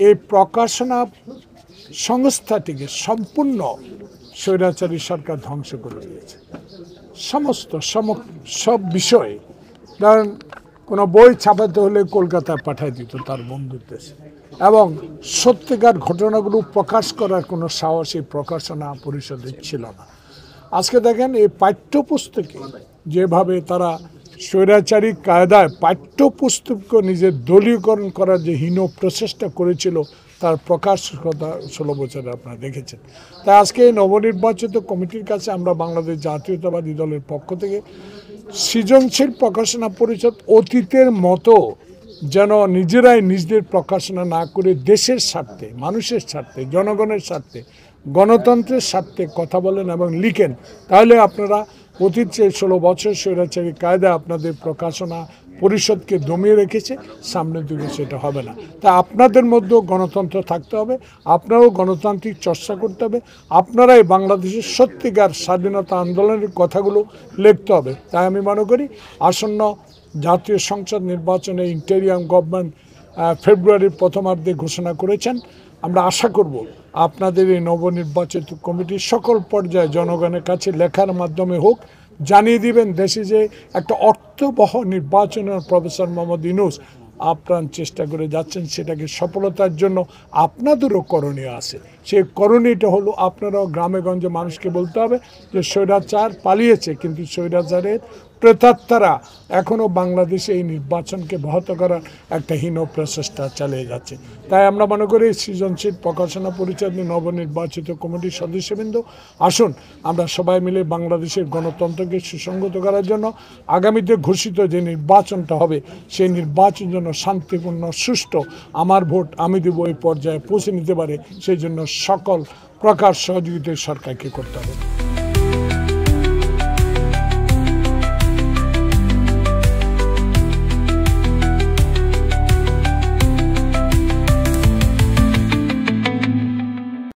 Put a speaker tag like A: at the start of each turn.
A: এই প্রকাশনা সংস্থাটিকে সম্পূর্ণ স্বৈরাচারী সরকার ধ্বংস করে দিয়েছে। সমস্ত সব বিষয়ে, ধরেন কোনো বই ছাপাতে হলে কলকাতায় পাঠিয়ে দিত তার বন্ধুর দেশে, এবং সত্যিকার ঘটনাগুলো প্রকাশ করার কোনো সাহসী প্রকাশনা পরিষদের ছিল না। আজকে দেখেন এই পাঠ্যপুস্তকে যেভাবে তারা স্বৈরাচারী কায়দায় পাঠ্যপুস্তককে নিজের দলীয়করণ করার যে হীন প্রচেষ্টা করেছিল তার প্রকাশ কথা 16 বছরে আপনারা দেখেছেন। তাই আজকে এই নবনির্বাচিত কমিটির কাছে আমরা বাংলাদেশ জাতীয়তাবাদী দলের পক্ষ থেকে সৃজনশীল প্রকাশনা পরিষদ অতীতের মতো যেন নিজেরাই নিজেদের প্রকাশনা না করে দেশের স্বার্থে, মানুষের স্বার্থে, জনগণের স্বার্থে, গণতন্ত্রের স্বার্থে কথা বলেন এবং লিখেন, তাহলে আপনারা অতীত 16 বছর স্বৈরাচারী কায়দা আপনাদের প্রকাশনা পরিষদকে দমিয়ে রেখেছে, সামনের দিকে সেটা হবে না। তাই আপনাদের মধ্যেও গণতন্ত্র থাকতে হবে, আপনারাও গণতান্ত্রিক চর্চা করতে হবে, আপনারাই বাংলাদেশের সত্যিকার স্বাধীনতা আন্দোলনের কথাগুলো লিখতে হবে। তাই আমি মনে করি আসন্ন জাতীয় সংসদ নির্বাচনে ইন্টেরিয়াম গভর্নমেন্ট ফেব্রুয়ারির প্রথমার্ধে ঘোষণা করেছেন। আমরা আশা করব আপনাদের এই নবনির্বাচিত কমিটির সকল পর্যায়ে জনগণের কাছে লেখার মাধ্যমে হোক, জানিয়ে দিবেন দেশে যে একটা অর্থবহ নির্বাচনের প্রফেসর মোহাম্মদ ইউনূস আপ্রাণ চেষ্টা করে যাচ্ছেন, সেটাকে সফলতার জন্য আপনাদেরও করণীয় আছে। সেই করণীয়টা হলো আপনারাও গ্রামে গঞ্জে মানুষকে বলতে হবে যে স্বৈরাচার পালিয়েছে, কিন্তু স্বৈরাচারের প্রেতাত্মারা এখনও বাংলাদেশে এই নির্বাচনকে ব্যাহত করার একটা হীন প্রচেষ্টা চালিয়ে যাচ্ছে। তাই আমরা মনে করি সৃজনশীল প্রকাশনা পরিষদ নবনির্বাচিত কমিটির সদস্যবৃন্দ আসুন আমরা সবাই মিলে বাংলাদেশের গণতন্ত্রকে সুসংগত করার জন্য আগামীতে ঘোষিত যে নির্বাচনটা হবে সেই নির্বাচন যেন শান্তিপূর্ণ, সুষ্ঠু, আমার ভোট আমি দেব এই পর্যায়ে পৌঁছে নিতে পারে, সেই জন্য সকল প্রকার সহযোগিতা সরকারকে করতে হবে।